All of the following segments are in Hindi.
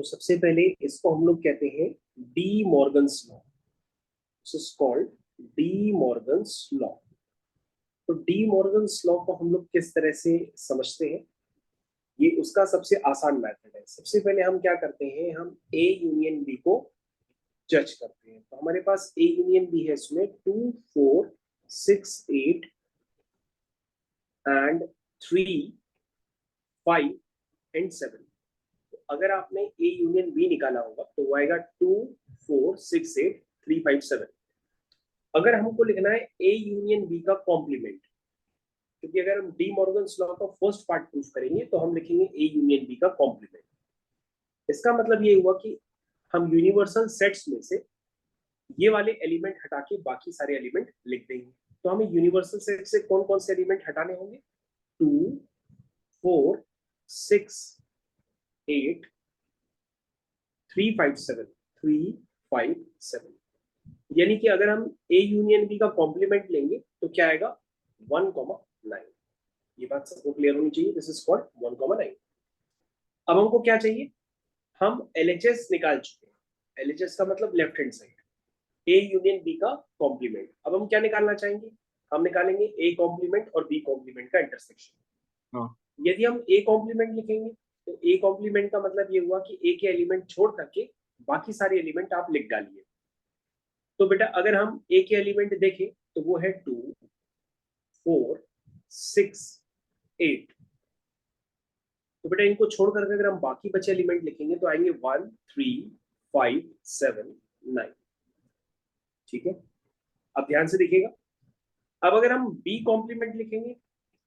तो सबसे पहले इसको हम लोग कहते हैं D Morgan's law. This is called D Morgan's law. तो डी मॉर्गन्स लॉ को हम लोग किस तरह से समझते हैं, ये उसका सबसे आसान मेथड है। सबसे पहले हम क्या करते हैं, हम ए यूनियन बी को जज करते हैं। तो हमारे पास ए यूनियन बी है, इसमें 2 4 6 8 एंड 3 5 एंड 7। तो अगर आपने ए यूनियन बी निकाला होगा तो वो आएगा 2 4 6 8 3 5 7। अगर हमको लिखना है ए यूनियन बी का कॉम्प्लीमेंट, क्योंकि अगर हम डी मॉर्गन्स लॉ का फर्स्ट पार्ट प्रूफ करेंगे तो हम लिखेंगे ए यूनियन बी का कॉम्प्लीमेंट। इसका मतलब ये हुआ कि हम यूनिवर्सल सेट्स में से ये वाले एलिमेंट हटा के बाकी सारे एलिमेंट लिख देंगे। तो हमें यूनिवर्सल सेट से कौन कौन से एलिमेंट हटाने होंगे, 2 4 6 8 3 5 7 3 5 7। यानी कि अगर हम ए यूनियन बी का कॉम्प्लीमेंट लेंगे तो क्या आएगा 1,9। ये बात सबको क्लियर होनी चाहिए। This is called 1,9। अब हमको क्या चाहिए, हम एलएचएस निकाल चुके हैं। एलएचएस का मतलब left hand side, A union B का कॉम्प्लीमेंट। अब हम क्या निकालना चाहेंगे, हम निकालेंगे ए कॉम्प्लीमेंट और बी कॉम्प्लीमेंट का इंटरसेक्शन। यदि हम ए कॉम्प्लीमेंट लिखेंगे तो ए कॉम्प्लीमेंट का मतलब ये हुआ कि ए के एलिमेंट छोड़ करके बाकी सारे एलिमेंट आप लिख डालिए। तो बेटा अगर हम ए के एलिमेंट देखें तो वो है 2 4 6 8। तो बेटा इनको छोड़ करके अगर हम बाकी बचे एलिमेंट लिखेंगे तो आएंगे 1 3 5 7 9। ठीक है, अब ध्यान से देखिएगा। अब अगर हम बी कॉम्प्लीमेंट लिखेंगे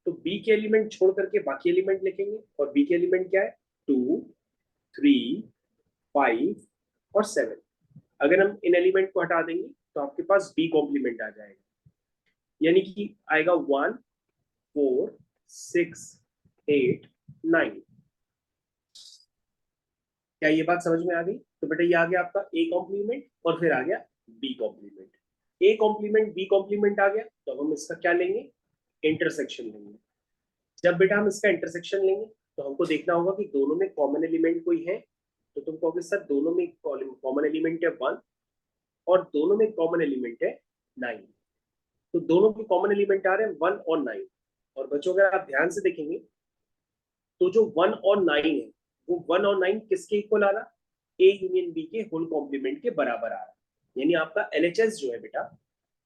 तो बी के एलिमेंट छोड़ करके बाकी एलिमेंट लिखेंगे, और बी के एलिमेंट क्या है 2 3 5 और 7। अगर हम इन एलिमेंट को हटा देंगे तो आपके पास बी कॉम्प्लीमेंट आ जाएगा, यानी कि आएगा 1 4 6 8 9। क्या ये बात समझ में आ गई? तो बेटा ये आ गया आपका ए कॉम्प्लीमेंट और फिर आ गया B complement. A complement B complement आ गया तो अब हम इसका क्या लेंगे, इंटरसेक्शन लेंगे। जब बेटा हम इसका इंटरसेक्शन लेंगे तो हमको देखना होगा कि दोनों में कॉमन एलिमेंट कोई है। तो तुम कहोगे सर दोनों में कॉमन एलिमेंट है 1 और दोनों में कॉमन एलिमेंट है 9। तो दोनों के कॉमन एलिमेंट आ रहे हैं 1 और 9। और बच्चों अगर आप ध्यान से देखेंगे तो जो 1 और 9 है वो 1 और 9 किसके इक्वल आ रहा, ए यूनियन बी के होल कॉम्प्लीमेंट के बराबर आ रहा। यानी आपका एलएचएस जो है बेटा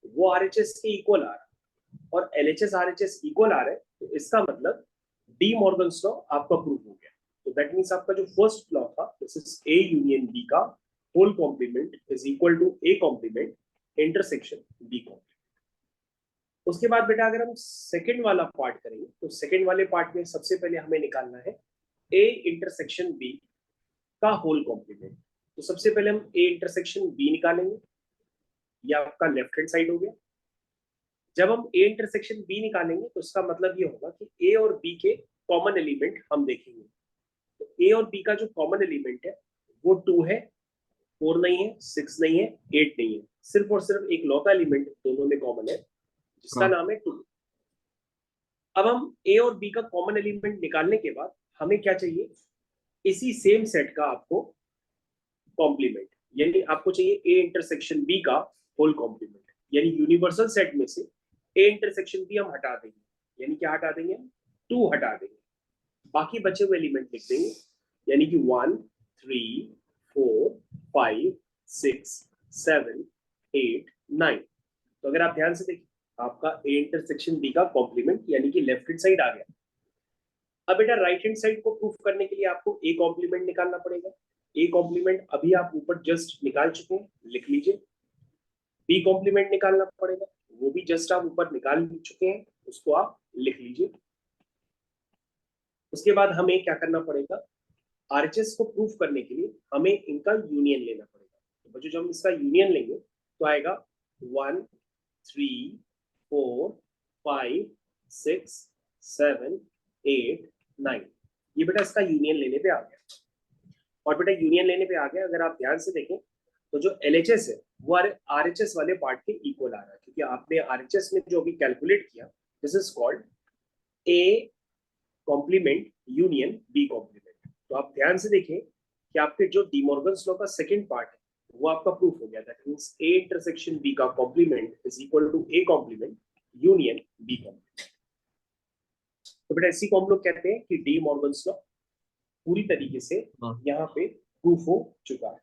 वो आरएचएस के इक्वल आ रहा, और एलएचएस आरएचएस इक्वल आ रहे हैं तो इसका मतलब डी मॉर्गन्स लॉ आपका प्रूव हो गया। तो दैट मींस आपका जो फर्स्ट लॉ था this is A union B का whole complement is equal to A complement intersection B complement. उसके बाद बेटा अगर हम सेकंड वाला पार्ट करेंगे तो सेकंड वाले पार्ट में सबसे पहले हमें निकालना है ए इंटरसेक्शन बी का होल कॉम्प्लीमेंट। तो सबसे पहले हम ए इंटरसेक्शन बी निकालेंगे, ये आपका लेफ्ट हैंड साइड हो गया। जब हम ए इंटरसेक्शन बी निकालेंगे तो इसका मतलब ये होगा कि ए और बी के कॉमन एलिमेंट हम देखेंगे। तो ए और बी का जो कॉमन एलिमेंट है वो 2 है, 4 नहीं है, 6 नहीं है, 8 नहीं है। सिर्फ और सिर्फ एक लौता एलिमेंट दोनों में कॉमन है जिसका नाम है 2। अब हम ए और बी का कॉमन एलिमेंट निकालने के बाद हमें क्या चाहिए, इसी सेम सेट का आपको कॉम्प्लीमेंट, यानी आपको चाहिए ए इंटरसेक्शन बी का होल कॉम्प्लीमेंट। यानी यूनिवर्सल सेट में से ए इंटरसेक्शन बी हम हटा देंगे, यानी क्या हटा देंगे, 2 हटा देंगे, बाकी बचे हुए एलिमेंट लिख देंगे, यानी कि 1 3 4 5 6 7 8 9। तो अगर आप ध्यान से देखिए आपका ए इंटरसेक्शन बी का कॉम्प्लीमेंट यानी कि लेफ्ट हैंड साइड आ गया। अब बेटा राइट हैंड साइड को प्रूफ करने के लिए आपको ए कॉम्प्लीमेंट निकालना पड़ेगा। ए कॉम्प्लीमेंट अभी आप ऊपर जस्ट निकाल चुके हैं, लिख लीजिए। बी कॉम्प्लीमेंट निकालना पड़ेगा, वो भी जस्ट आप ऊपर निकाल चुके हैं, उसको आप लिख लीजिए। उसके बाद हमें क्या करना पड़ेगा, आरएचएस को प्रूफ करने के लिए हमें इनका यूनियन लेना पड़ेगा। तो बच्चों जब हम इसका यूनियन लेंगे तो आएगा 1 3 4 5 6 7 8 9। ये बेटा इसका यूनियन लेने पे आ गया। और बेटा यूनियन लेने पे आ गया, अगर आप ध्यान से देखें तो जो एलएचएस है वो आरएचएस वाले पार्ट के इक्वल आ रहा है, क्योंकि आपने आरएचएस में जो भी कैलकुलेट किया this is called A complement union B complement. तो आप ध्यान से देखें कि आपके जो डी मॉर्गन्स लॉ का सेकंड पार्ट है वो आपका प्रूफ हो गया। That means A intersection B का complement is equal to A complement union B complement. तो बेटा इसी को हम लोग कहते हैं कि डी मॉर्गन्स लॉ पूरी तरीके से यहाँ पे प्रूफ हो चुका है।